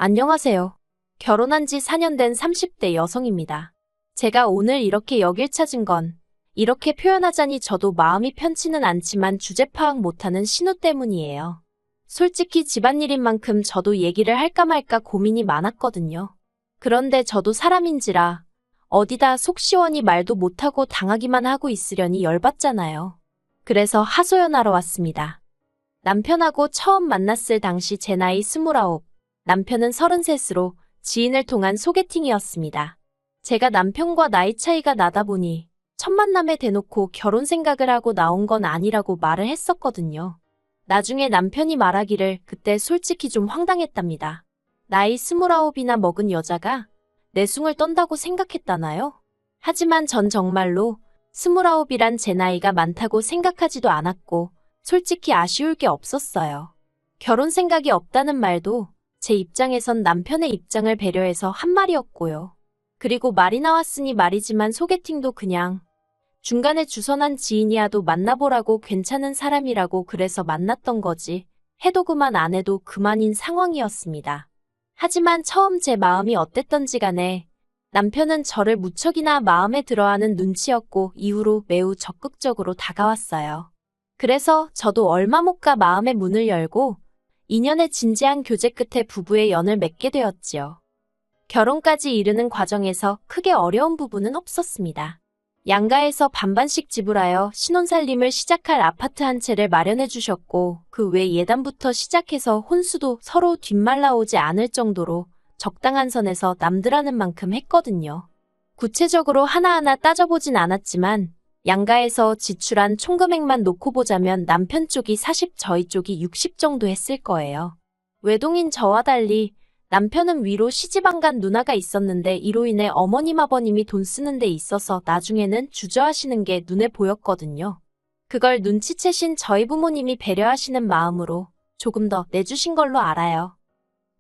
안녕하세요. 결혼한 지 4년 된 30대 여성입니다. 제가 오늘 이렇게 여길 찾은 건 이렇게 표현하자니 저도 마음이 편치는 않지만 주제 파악 못하는 신우 때문이에요. 솔직히 집안일인 만큼 저도 얘기를 할까 말까 고민이 많았거든요. 그런데 저도 사람인지라 어디다 속 시원히 말도 못하고 당하기만 하고 있으려니 열받잖아요. 그래서 하소연하러 왔습니다. 남편하고 처음 만났을 당시 제 나이 29, 남편은 33으로 지인을 통한 소개팅이었습니다. 제가 남편과 나이 차이가 나다 보니 첫 만남에 대놓고 결혼 생각을 하고 나온 건 아니라고 말을 했었거든요. 나중에 남편이 말하기를 그때 솔직히 좀 황당했답니다. 나이 29이나 먹은 여자가 내숭을 떤다고 생각했다나요? 하지만 전 정말로 29이란 제 나이가 많다고 생각하지도 않았고 솔직히 아쉬울 게 없었어요. 결혼 생각이 없다는 말도 제 입장에선 남편의 입장을 배려해서 한 말이었고요. 그리고 말이 나왔으니 말이지만 소개팅도 그냥 중간에 주선한 지인이야도 만나보라고 괜찮은 사람이라고 그래서 만났던 거지 해도 그만 안 해도 그만인 상황이었습니다. 하지만 처음 제 마음이 어땠던지 간에 남편은 저를 무척이나 마음에 들어하는 눈치였고 이후로 매우 적극적으로 다가왔어요. 그래서 저도 얼마 못 가 마음의 문을 열고 2년의 진지한 교제 끝에 부부의 연을 맺게 되었지요. 결혼까지 이르는 과정에서 크게 어려운 부분은 없었습니다. 양가에서 반반씩 지불하여 신혼살림을 시작할 아파트 한 채를 마련해 주셨고 그 외 예단부터 시작해서 혼수도 서로 뒷말라오지 않을 정도로 적당한 선에서 남들하는 만큼 했거든요. 구체적으로 하나하나 따져보진 않았지만 양가에서 지출한 총금액만 놓고 보자면 남편 쪽이 40, 저희 쪽이 60 정도 했을 거예요. 외동인 저와 달리 남편은 위로 시집안간 누나가 있었는데 이로 인해 어머님 아버님이 돈 쓰는 데 있어서 나중에는 주저하시는 게 눈에 보였거든요. 그걸 눈치채신 저희 부모님이 배려하시는 마음으로 조금 더 내주신 걸로 알아요.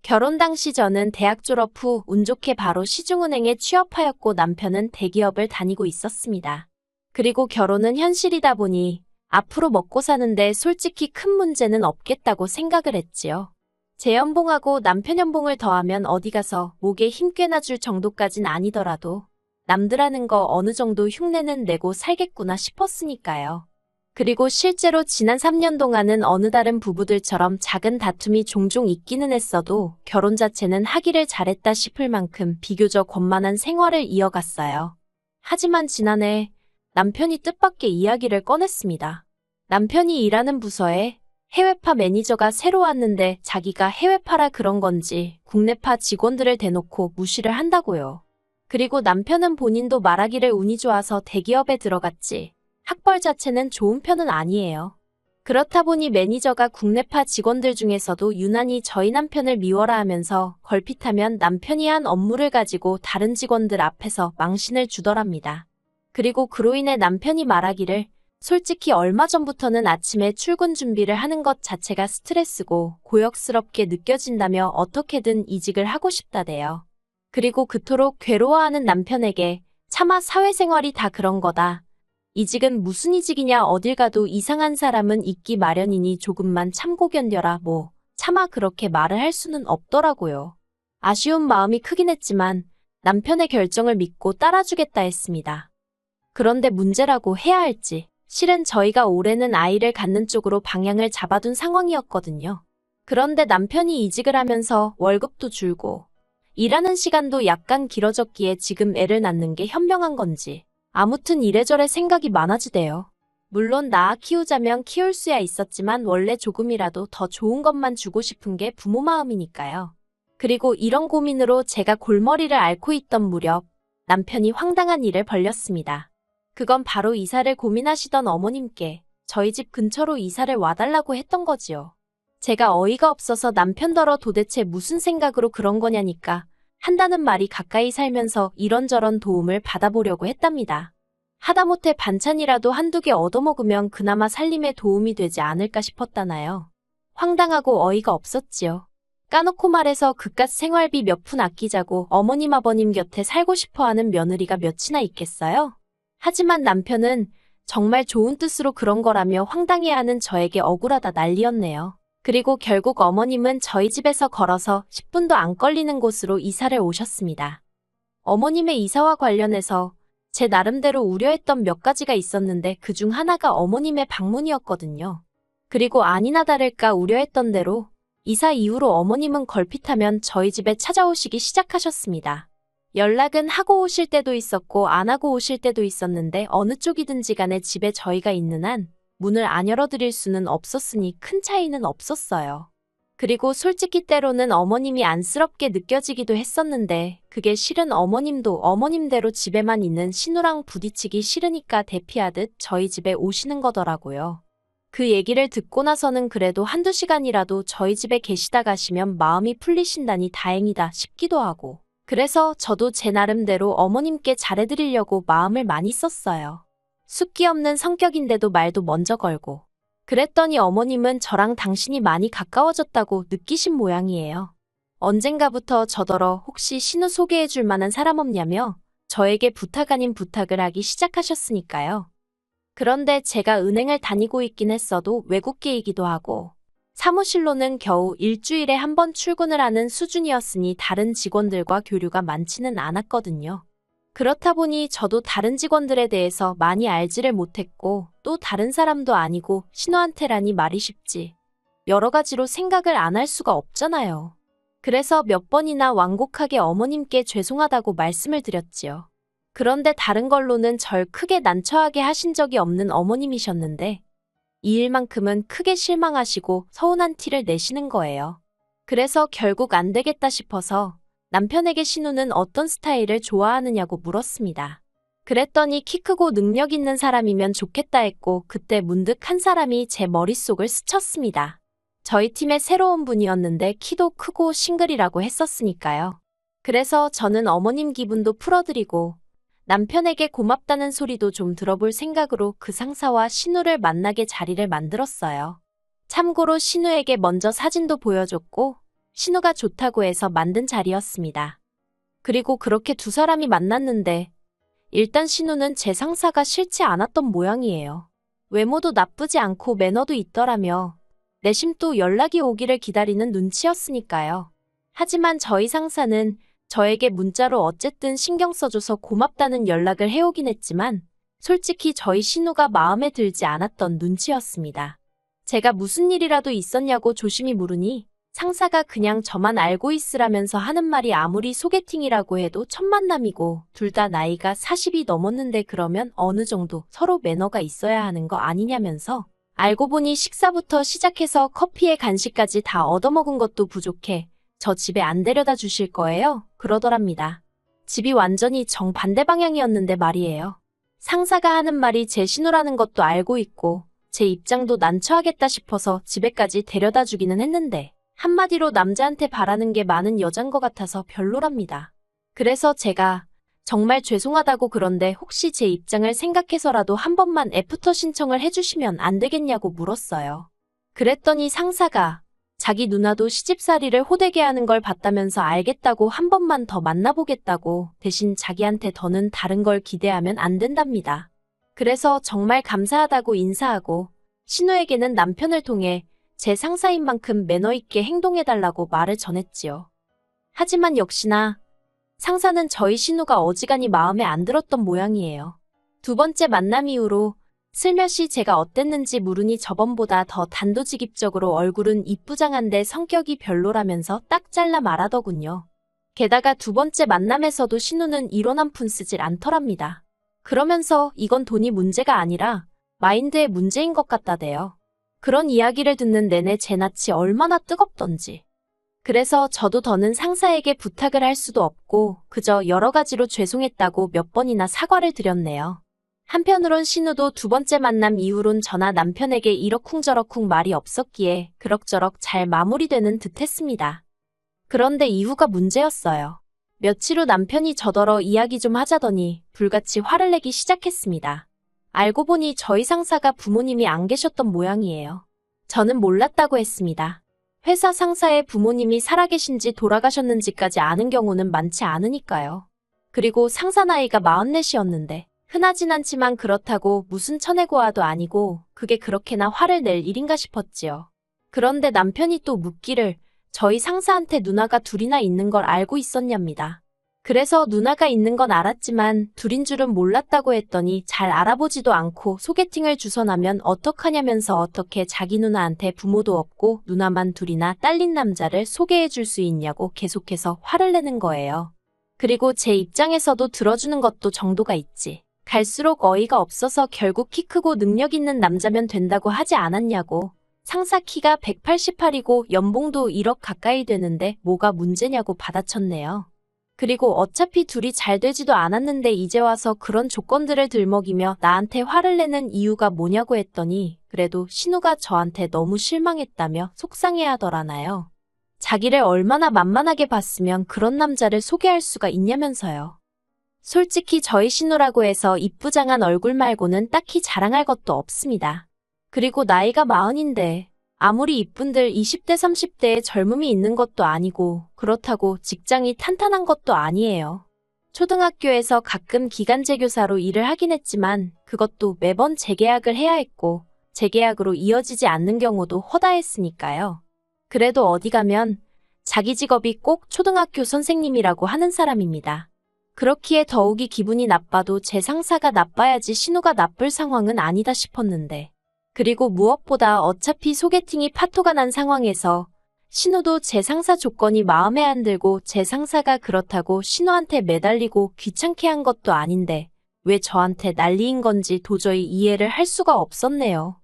결혼 당시 저는 대학 졸업 후 운 좋게 바로 시중은행에 취업하였고 남편은 대기업을 다니고 있었습니다. 그리고 결혼은 현실이다 보니 앞으로 먹고 사는데 솔직히 큰 문제는 없겠다고 생각을 했지요. 제 연봉하고 남편 연봉을 더하면 어디 가서 목에 힘 꽤나 줄 정도까진 아니더라도 남들 하는 거 어느 정도 흉내는 내고 살겠구나 싶었으니까요. 그리고 실제로 지난 3년 동안은 어느 다른 부부들처럼 작은 다툼이 종종 있기는 했어도 결혼 자체는 하기를 잘했다 싶을 만큼 비교적 원만한 생활을 이어갔어요. 하지만 지난해 남편이 뜻밖의 이야기를 꺼냈습니다. 남편이 일하는 부서에 해외파 매니저가 새로 왔는데 자기가 해외파라 그런 건지 국내파 직원들을 대놓고 무시를 한다고요. 그리고 남편은 본인도 말하기를 운이 좋아서 대기업에 들어갔지 학벌 자체는 좋은 편은 아니에요. 그렇다 보니 매니저가 국내파 직원들 중에서도 유난히 저희 남편을 미워라 하면서 걸핏하면 남편이 한 업무를 가지고 다른 직원들 앞에서 망신을 주더랍니다. 그리고 그로 인해 남편이 말하기를 솔직히 얼마 전부터는 아침에 출근 준비를 하는 것 자체가 스트레스고 고역스럽게 느껴진다며 어떻게든 이직을 하고 싶다대요. 그리고 그토록 괴로워하는 남편에게 차마 사회생활이 다 그런 거다. 이직은 무슨 이직이냐 어딜 가도 이상한 사람은 있기 마련이니 조금만 참고 견뎌라 뭐 차마 그렇게 말을 할 수는 없더라고요. 아쉬운 마음이 크긴 했지만 남편의 결정을 믿고 따라주겠다 했습니다. 그런데 문제라고 해야 할지 실은 저희가 올해는 아이를 갖는 쪽으로 방향을 잡아둔 상황이었거든요. 그런데 남편이 이직을 하면서 월급도 줄고 일하는 시간도 약간 길어졌기에 지금 애를 낳는 게 현명한 건지 아무튼 이래저래 생각이 많아지대요. 물론 낳아 키우자면 키울 수야 있었지만 원래 조금이라도 더 좋은 것만 주고 싶은 게 부모 마음이니까요. 그리고 이런 고민으로 제가 골머리를 앓고 있던 무렵 남편이 황당한 일을 벌였습니다. 그건 바로 이사를 고민하시던 어머님께 저희 집 근처로 이사를 와달라고 했던 거지요. 제가 어이가 없어서 남편더러 도대체 무슨 생각으로 그런 거냐니까 한다는 말이 가까이 살면서 이런저런 도움을 받아보려고 했답니다. 하다못해 반찬이라도 한두 개 얻어먹으면 그나마 살림에 도움이 되지 않을까 싶었다나요. 황당하고 어이가 없었지요. 까놓고 말해서 그깟 생활비 몇 푼 아끼자고 어머님 아버님 곁에 살고 싶어하는 며느리가 몇이나 있겠어요? 하지만 남편은 정말 좋은 뜻으로 그런 거라며 황당해하는 저에게 억울하다 난리였네요. 그리고 결국 어머님은 저희 집에서 걸어서 10분도 안 걸리는 곳으로 이사를 오셨습니다. 어머님의 이사와 관련해서 제 나름대로 우려했던 몇 가지가 있었는데 그중 하나가 어머님의 방문이었거든요. 그리고 아니나 다를까 우려했던 대로 이사 이후로 어머님은 걸핏하면 저희 집에 찾아오시기 시작하셨습니다. 연락은 하고 오실 때도 있었고 안 하고 오실 때도 있었는데 어느 쪽이든지 간에 집에 저희가 있는 한 문을 안 열어드릴 수는 없었으니 큰 차이는 없었어요. 그리고 솔직히 때로는 어머님이 안쓰럽게 느껴지기도 했었는데 그게 실은 어머님도 어머님대로 집에만 있는 신우랑 부딪히기 싫으니까 대피하듯 저희 집에 오시는 거더라고요. 그 얘기를 듣고 나서는 그래도 한두 시간이라도 저희 집에 계시다 가시면 마음이 풀리신다니 다행이다 싶기도 하고 그래서 저도 제 나름대로 어머님께 잘해드리려고 마음을 많이 썼어요. 숫기 없는 성격인데도 말도 먼저 걸고 그랬더니 어머님은 저랑 당신이 많이 가까워졌다고 느끼신 모양이에요. 언젠가부터 저더러 혹시 신우 소개해줄 만한 사람 없냐며 저에게 부탁 아닌 부탁을 하기 시작하셨으니까요. 그런데 제가 은행을 다니고 있긴 했어도 외국계이기도 하고 사무실로는 겨우 일주일에 한 번 출근을 하는 수준이었으니 다른 직원들과 교류가 많지는 않았거든요. 그렇다 보니 저도 다른 직원들에 대해서 많이 알지를 못했고 또 다른 사람도 아니고 신우한테라니 말이 쉽지. 여러 가지로 생각을 안 할 수가 없잖아요. 그래서 몇 번이나 완곡하게 어머님께 죄송하다고 말씀을 드렸지요. 그런데 다른 걸로는 절 크게 난처하게 하신 적이 없는 어머님이셨는데 이 일만큼은 크게 실망하시고 서운한 티를 내시는 거예요. 그래서 결국 안 되겠다 싶어서 남편에게 신우는 어떤 스타일을 좋아하느냐고 물었습니다. 그랬더니 키 크고 능력 있는 사람이면 좋겠다 했고 그때 문득 한 사람이 제 머릿속을 스쳤습니다. 저희 팀의 새로운 분이었는데 키도 크고 싱글이라고 했었으니까요. 그래서 저는 어머님 기분도 풀어드리고 남편에게 고맙다는 소리도 좀 들어볼 생각으로 그 상사와 신우를 만나게 자리를 만들었어요. 참고로 신우에게 먼저 사진도 보여줬고 신우가 좋다고 해서 만든 자리였습니다. 그리고 그렇게 두 사람이 만났는데 일단 신우는 제 상사가 싫지 않았던 모양이에요. 외모도 나쁘지 않고 매너도 있더라며 내심 또 연락이 오기를 기다리는 눈치였으니까요. 하지만 저희 상사는 저에게 문자로 어쨌든 신경 써줘서 고맙다는 연락을 해오긴 했지만 솔직히 저희 신우가 마음에 들지 않았던 눈치였습니다. 제가 무슨 일이라도 있었냐고 조심히 물으니 상사가 그냥 저만 알고 있으라면서 하는 말이 아무리 소개팅이라고 해도 첫 만남이고 둘 다 나이가 40이 넘었는데 그러면 어느 정도 서로 매너가 있어야 하는 거 아니냐면서 알고 보니 식사부터 시작해서 커피에 간식까지 다 얻어먹은 것도 부족해 저 집에 안 데려다 주실 거예요? 그러더랍니다. 집이 완전히 정반대 방향이었는데 말이에요. 상사가 하는 말이 제 신우라는 것도 알고 있고 제 입장도 난처하겠다 싶어서 집에까지 데려다 주기는 했는데 한마디로 남자한테 바라는 게 많은 여잔 것 같아서 별로랍니다. 그래서 제가 정말 죄송하다고 그런데 혹시 제 입장을 생각해서라도 한 번만 애프터 신청을 해주시면 안 되겠냐고 물었어요. 그랬더니 상사가 자기 누나도 시집살이를 호되게 하는 걸 봤다면서 알겠다고 한 번만 더 만나보겠다고 대신 자기한테 더는 다른 걸 기대하면 안 된답니다. 그래서 정말 감사하다고 인사하고 신우에게는 남편을 통해 제 상사인 만큼 매너 있게 행동해달라고 말을 전했지요. 하지만 역시나 상사는 저희 신우가 어지간히 마음에 안 들었던 모양이에요. 두 번째 만남 이후로 슬며시 제가 어땠는지 물으니 저번보다 더 단도직입적으로 얼굴은 이쁘장한데 성격이 별로라면서 딱 잘라 말하더군요. 게다가 두 번째 만남에서도 신우는 이론 한 푼 쓰질 않더랍니다. 그러면서 이건 돈이 문제가 아니라 마인드의 문제인 것 같다대요. 그런 이야기를 듣는 내내 제 낯이 얼마나 뜨겁던지. 그래서 저도 더는 상사에게 부탁을 할 수도 없고 그저 여러 가지로 죄송했다고 몇 번이나 사과를 드렸네요. 한편으론 신우도 두 번째 만남 이후론 저나 남편에게 이러쿵저러쿵 말이 없었기에 그럭저럭 잘 마무리되는 듯 했습니다. 그런데 이후가 문제였어요. 며칠 후 남편이 저더러 이야기 좀 하자더니 불같이 화를 내기 시작했습니다. 알고 보니 저희 상사가 부모님이 안 계셨던 모양이에요. 저는 몰랐다고 했습니다. 회사 상사의 부모님이 살아계신지 돌아가셨는지까지 아는 경우는 많지 않으니까요. 그리고 상사 나이가 44이었는데 흔하진 않지만 그렇다고 무슨 천혜고아도 아니고 그게 그렇게나 화를 낼 일인가 싶었지요. 그런데 남편이 또 묻기를 저희 상사한테 누나가 둘이나 있는 걸 알고 있었냐입니다. 그래서 누나가 있는 건 알았지만 둘인 줄은 몰랐다고 했더니 잘 알아보지도 않고 소개팅을 주선하면 어떡하냐면서 어떻게 자기 누나한테 부모도 없고 누나만 둘이나 딸린 남자를 소개해 줄 수 있냐고 계속해서 화를 내는 거예요. 그리고 제 입장에서도 들어주는 것도 정도가 있지. 갈수록 어이가 없어서 결국 키 크고 능력 있는 남자면 된다고 하지 않았냐고. 상사 키가 188이고 연봉도 1억 가까이 되는데 뭐가 문제냐고 받아쳤네요. 그리고 어차피 둘이 잘 되지도 않았는데 이제 와서 그런 조건들을 들먹이며 나한테 화를 내는 이유가 뭐냐고 했더니 그래도 신우가 저한테 너무 실망했다며 속상해하더라나요. 자기를 얼마나 만만하게 봤으면 그런 남자를 소개할 수가 있냐면서요. 솔직히 저희 신우라고 해서 이쁘장한 얼굴 말고는 딱히 자랑할 것도 없습니다. 그리고 나이가 40인데 아무리 이쁜들 20대 30대에 젊음이 있는 것도 아니고 그렇다고 직장이 탄탄한 것도 아니에요. 초등학교에서 가끔 기간제 교사로 일을 하긴 했지만 그것도 매번 재계약을 해야 했고 재계약으로 이어지지 않는 경우도 허다했으니까요. 그래도 어디 가면 자기 직업이 꼭 초등학교 선생님이라고 하는 사람입니다. 그렇기에 더욱이 기분이 나빠도 제 상사가 나빠야지 신우가 나쁠 상황은 아니다 싶었는데 그리고 무엇보다 어차피 소개팅이 파토가 난 상황에서 신우도 제 상사 조건이 마음에 안 들고 제 상사가 그렇다고 신우한테 매달리고 귀찮게 한 것도 아닌데 왜 저한테 난리인 건지 도저히 이해를 할 수가 없었네요.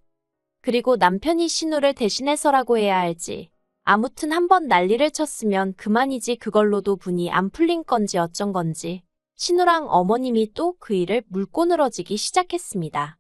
그리고 남편이 신우를 대신해서라고 해야 할지 아무튼 한번 난리를 쳤으면 그만이지 그걸로도 분이 안 풀린 건지 어쩐 건지 신우랑 어머님이 또 그 일을 물고 늘어지기 시작했습니다.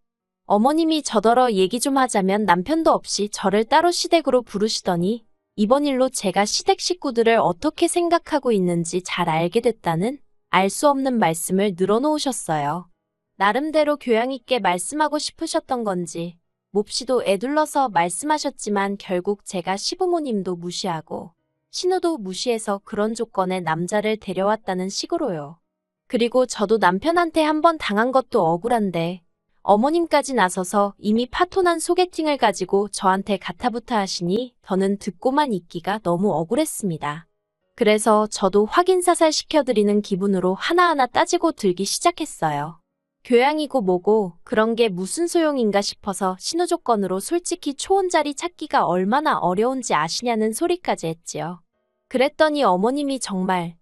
어머님이 저더러 얘기 좀 하자면 남편도 없이 저를 따로 시댁으로 부르시더니 이번 일로 제가 시댁 식구들을 어떻게 생각하고 있는지 잘 알게 됐다는 알 수 없는 말씀을 늘어놓으셨어요. 나름대로 교양 있게 말씀하고 싶으셨던 건지 몹시도 애둘러서 말씀하셨지만 결국 제가 시부모님도 무시하고 신우도 무시해서 그런 조건의 남자를 데려왔다는 식으로요. 그리고 저도 남편한테 한번 당한 것도 억울한데 어머님까지 나서서 이미 파토난 소개팅을 가지고 저한테 가타부타 하시니 저는 듣고만 있기가 너무 억울했습니다. 그래서 저도 확인사살 시켜드리는 기분으로 하나하나 따지고 들기 시작했어요. 교양이고 뭐고 그런 게 무슨 소용인가 싶어서 신우 조건으로 솔직히 초혼 자리 찾기가 얼마나 어려운지 아시냐는 소리까지 했지요. 그랬더니 어머님이 정말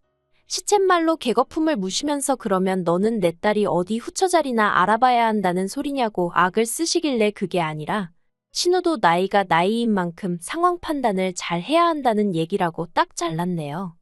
시쳇말로 개거품을 무시면서 그러면 너는 내 딸이 어디 후처자리나 알아봐야 한다는 소리냐고 악을 쓰시길래 그게 아니라 신우도 나이가 나이인 만큼 상황 판단을 잘 해야 한다는 얘기라고 딱 잘랐네요.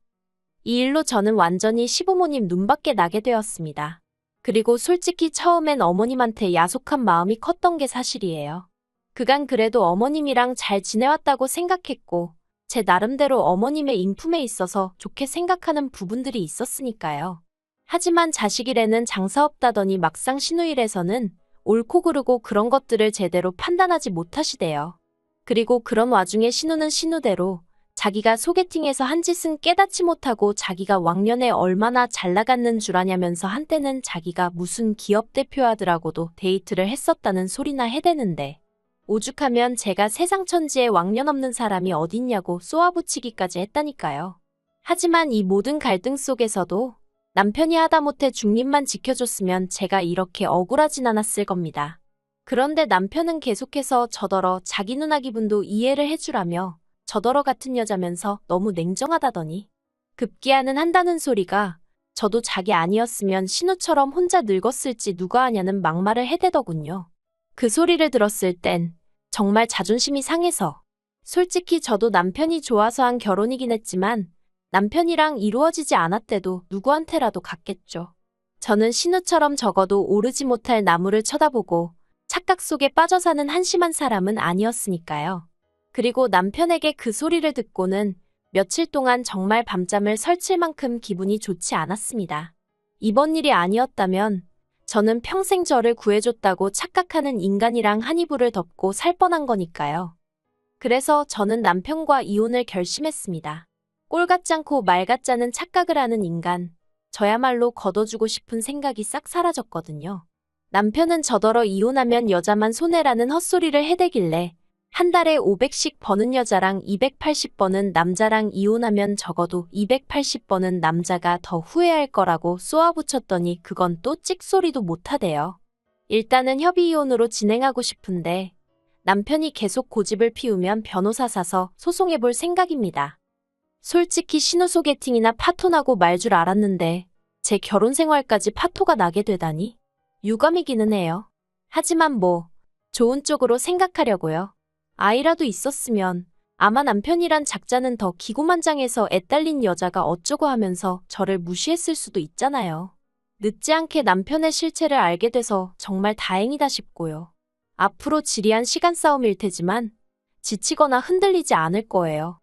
이 일로 저는 완전히 시부모님 눈밖에 나게 되었습니다. 그리고 솔직히 처음엔 어머님한테 야속한 마음이 컸던 게 사실이에요. 그간 그래도 어머님이랑 잘 지내왔다고 생각했고 제 나름대로 어머님의 인품에 있어서 좋게 생각하는 부분들이 있었으니까요. 하지만 자식일에는 장사 없다더니 막상 신우일에서는 옳고 그르고 그런 것들을 제대로 판단하지 못하시대요. 그리고 그런 와중에 신우는 신우대로 자기가 소개팅에서 한 짓은 깨닫지 못하고 자기가 왕년에 얼마나 잘 나갔는 줄 아냐면서 한때는 자기가 무슨 기업 대표하더라고도 데이트를 했었다는 소리나 해대는데 오죽하면 제가 세상 천지에 왕년 없는 사람이 어딨냐고 쏘아붙이기까지 했다니까요. 하지만 이 모든 갈등 속에서도 남편이 하다못해 중립만 지켜줬으면 제가 이렇게 억울하진 않았을 겁니다. 그런데 남편은 계속해서 저더러 자기 누나 기분도 이해를 해주라며 저더러 같은 여자면서 너무 냉정하다더니 급기야는 한다는 소리가 저도 자기 아니었으면 신우처럼 혼자 늙었을지 누가 아냐는 막말을 해대더군요. 그 소리를 들었을 땐 정말 자존심이 상해서 솔직히 저도 남편이 좋아서 한 결혼이긴 했지만 남편이랑 이루어지지 않았대도 누구한테라도 갔겠죠. 저는 신우처럼 적어도 오르지 못할 나무를 쳐다보고 착각 속에 빠져 사는 한심한 사람은 아니었으니까요. 그리고 남편에게 그 소리를 듣고는 며칠 동안 정말 밤잠을 설칠 만큼 기분이 좋지 않았습니다. 이번 일이 아니었다면 저는 평생 저를 구해줬다고 착각하는 인간이랑 한 이불을 덮고 살 뻔한 거니까요. 그래서 저는 남편과 이혼을 결심했습니다. 꼴 같지 않고 말 같지 않은 착각을 하는 인간, 저야말로 걷어주고 싶은 생각이 싹 사라졌거든요. 남편은 저더러 이혼하면 여자만 손해라는 헛소리를 해대길래 한 달에 500씩 버는 여자랑 280 버는 남자랑 이혼하면 적어도 280 버는 남자가 더 후회할 거라고 쏘아붙였더니 그건 또 찍소리도 못하대요. 일단은 협의 이혼으로 진행하고 싶은데 남편이 계속 고집을 피우면 변호사 사서 소송해볼 생각입니다. 솔직히 신우 소개팅이나 파토나고 말 줄 알았는데 제 결혼 생활까지 파토가 나게 되다니 유감이기는 해요. 하지만 뭐 좋은 쪽으로 생각하려고요. 아이라도 있었으면 아마 남편이란 작자는 더 기고만장해서 애딸린 여자가 어쩌고 하면서 저를 무시했을 수도 있잖아요. 늦지 않게 남편의 실체를 알게 돼서 정말 다행이다 싶고요. 앞으로 지리한 시간 싸움일 테지만 지치거나 흔들리지 않을 거예요.